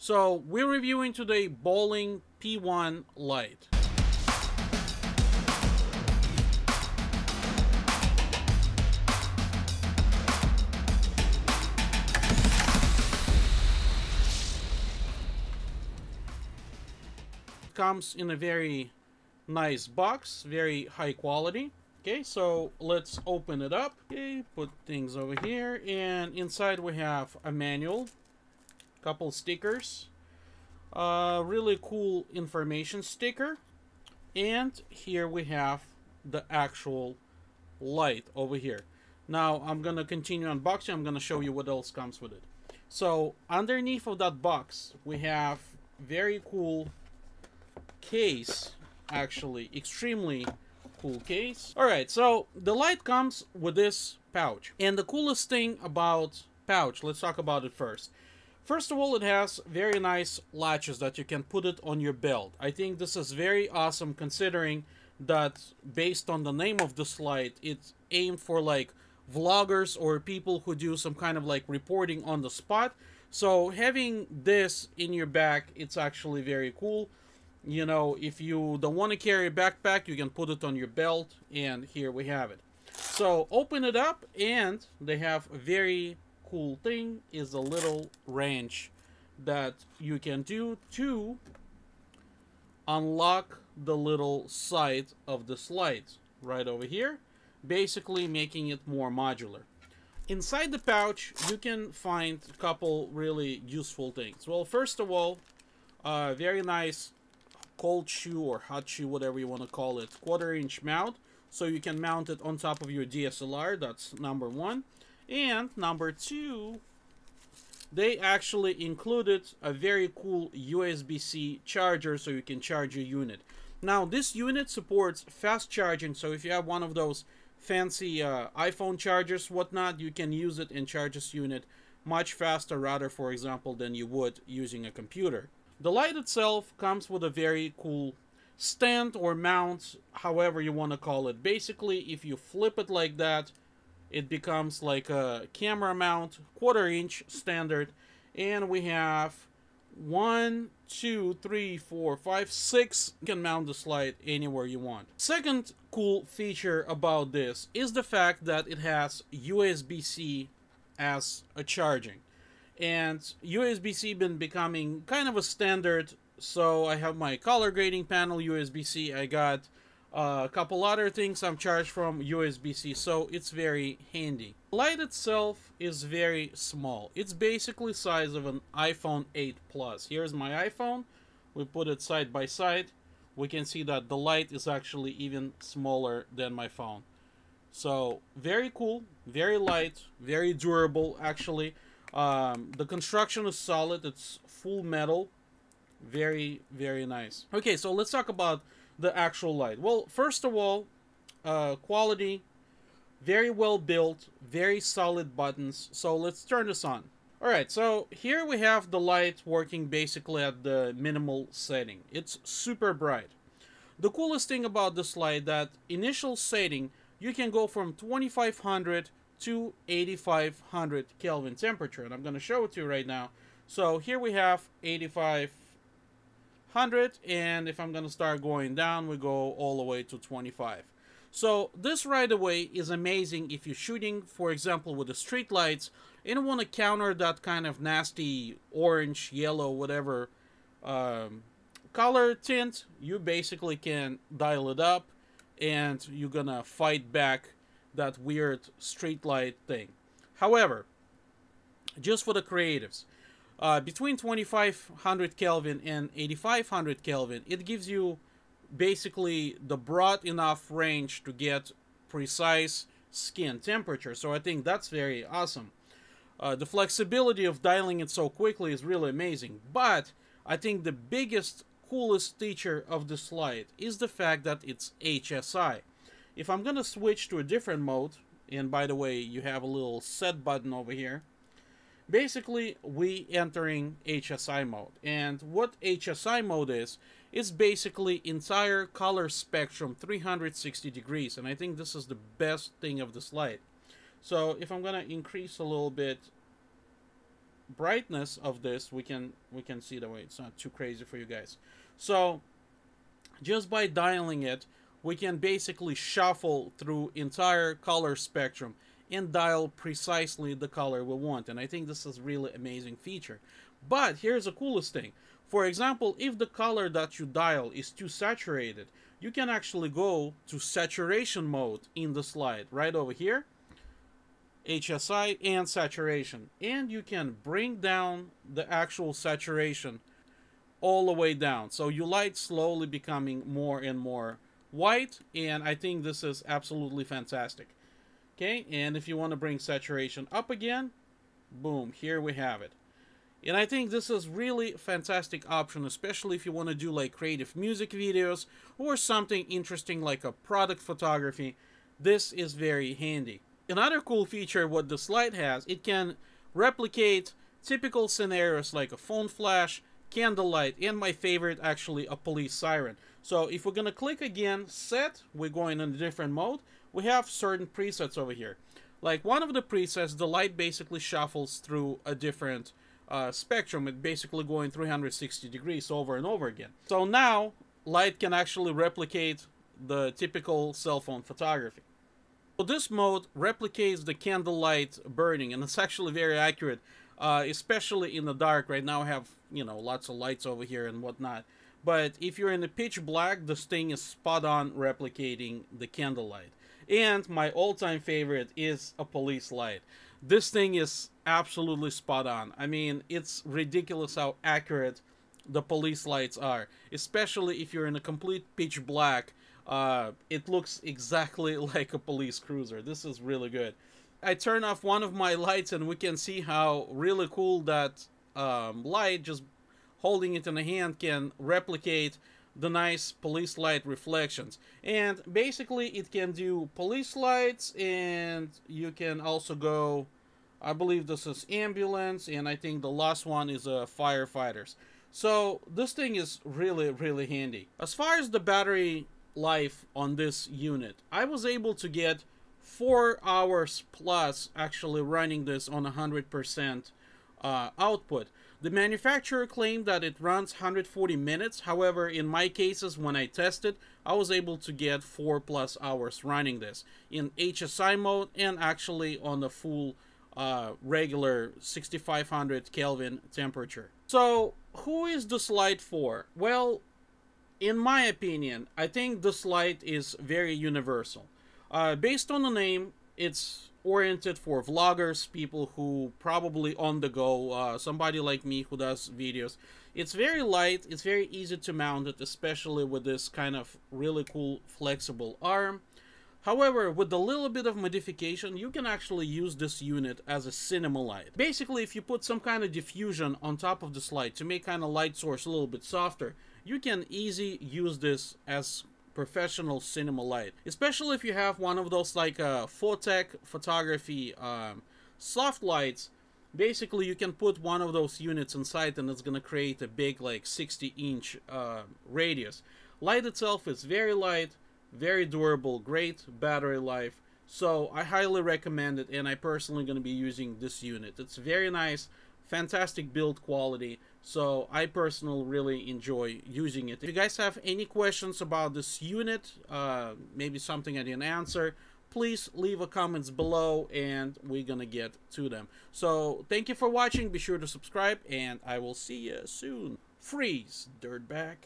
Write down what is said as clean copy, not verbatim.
So we're reviewing today Bowling P1 light. It comes in a very nice box, very high quality. Okay, so let's open it up. Okay, put things over here, and inside we have a manual, couple stickers, really cool information sticker, and here we have the actual light over here. Now I'm gonna continue unboxing. I'm gonna show you what else comes with it. So underneath of that box we have very cool case, actually extremely cool case. Alright, so the light comes with this pouch, and the coolest thing about pouch, let's talk about it first. First of all, it has very nice latches that you can put it on your belt. I think this is very awesome, considering that based on the name of this light, it's aimed for like vloggers or people who do some kind of like reporting on the spot. So having this in your back, it's actually very cool. You know, if you don't want to carry a backpack, you can put it on your belt, and here we have it. So open it up, and they have a very cool thing, is a little wrench that you can do to unlock the little side of this light right over here, basically making it more modular. Inside the pouch, you can find a couple really useful things. Well, first of all, very nice cold shoe or hot shoe, whatever you want to call it, 1/4-inch mount, so you can mount it on top of your DSLR. That's number one. And number two, they actually included a very cool USB-C charger, so you can charge your unit. Now this unit supports fast charging, so if you have one of those fancy iPhone chargers, whatnot, you can use it and charge this unit much faster, rather, for example, than you would using a computer. The light itself comes with a very cool stand or mount, however you want to call it. Basically, if you flip it like that, it becomes like a camera mount, 1/4-inch standard. And we have 1, 2, 3, 4, 5, 6. You can mount this light anywhere you want. Second cool feature about this is the fact that it has USB-C as a charging. And USB-C been becoming kind of a standard, so I have my color grading panel USB-C. I got a couple other things I'm charged from USB-C, so it's very handy. The light itself is very small. It's basically size of an iPhone 8 Plus. Here's my iPhone. We put it side by side. We can see that the light is actually even smaller than my phone. So very cool, very light, very durable actually. The construction is solid. It's full metal. Very, very nice. Okay, so let's talk about the actual light. Well, first of all, quality, very well built, very solid buttons. So let's turn this on. Alright, so here we have the light working basically at the minimal setting. It's super bright. The coolest thing about this light, that initial setting, you can go from 2500 to 8500 Kelvin temperature, and I'm going to show it to you right now. So here we have 8500, and if I'm going to start going down, we go all the way to 25. So this right away is amazing if you're shooting, for example, with the street lights and you want to counter that kind of nasty orange, yellow, whatever color tint. You basically can dial it up, and you're gonna fight back that weird street light thing. However, just for the creatives, between 2500 Kelvin and 8500 Kelvin, it gives you basically the broad enough range to get precise skin temperature. So I think that's very awesome. The flexibility of dialing it so quickly is really amazing. But I think the biggest, coolest feature of this light is the fact that it's HSI. If I'm gonna switch to a different mode, and by the way, you have a little set button over here, basically we entering HSI mode. And what HSI mode is basically entire color spectrum 360 degrees, and I think this is the best thing of this light. So if I'm gonna increase a little bit brightness of this, we can see the way it's not too crazy for you guys. So just by dialing it, we can basically shuffle through entire color spectrum and dial precisely the color we want. And I think this is really amazing feature. But here's the coolest thing. For example, if the color that you dial is too saturated, you can actually go to saturation mode in the slide right over here, HSI and saturation, and you can bring down the actual saturation all the way down. So your light slowly becoming more and more white, and I think this is absolutely fantastic. Okay, and if you want to bring saturation up again, boom, here we have it. And I think this is really fantastic option, especially if you want to do like creative music videos or something interesting like a product photography. This is very handy. Another cool feature what this light has, it can replicate typical scenarios like a phone flash, candlelight, and my favorite actually a police siren. So if we're gonna click again set, we're going in a different mode. We have certain presets over here. Like one of the presets, the light basically shuffles through a different spectrum. It's basically going 360 degrees over and over again. So now light can actually replicate the typical cell phone photography. So this mode replicates the candlelight burning, and it's actually very accurate, especially in the dark. Right now I have, you know, lots of lights over here and whatnot. But if you're in the pitch black, this thing is spot on replicating the candlelight. And my all-time favorite is a police light. This thing is absolutely spot on. I mean, it's ridiculous how accurate the police lights are, especially if you're in a complete pitch black. It looks exactly like a police cruiser. This is really good. I turn off one of my lights and we can see how really cool that light, just holding it in the hand, can replicate the nice police light reflections. And basically it can do police lights, and you can also go, I believe this is ambulance, and I think the last one is firefighters. So this thing is really, really handy. As far as the battery life on this unit, I was able to get 4 hours plus actually running this on 100% output. The manufacturer claimed that it runs 140 minutes. However, in my cases, when I tested, I was able to get 4+ hours running this in HSI mode and actually on the full regular 6500 Kelvin temperature. So who is this light for? Well, in my opinion, I think this light is very universal. Based on the name, it's oriented for vloggers, people who probably on the go, somebody like me who does videos. It's very light, it's very easy to mount it, especially with this kind of really cool flexible arm. However, with a little bit of modification, you can actually use this unit as a cinema light. Basically, if you put some kind of diffusion on top of this light to make kind of light source a little bit softer, you can easily use this as professional cinema light, especially if you have one of those like Photech photography soft lights. Basically you can put one of those units inside and it's gonna create a big like 60-inch radius. Light itself is very light, very durable, great battery life, so I highly recommend it, and I personally gonna be using this unit. It's very nice, fantastic build quality, so I personally really enjoy using it. If you guys have any questions about this unit, maybe something I didn't answer, please leave a comments below and we're gonna get to them. So thank you for watching, be sure to subscribe, and I will see you soon. Freeze, dirtbag.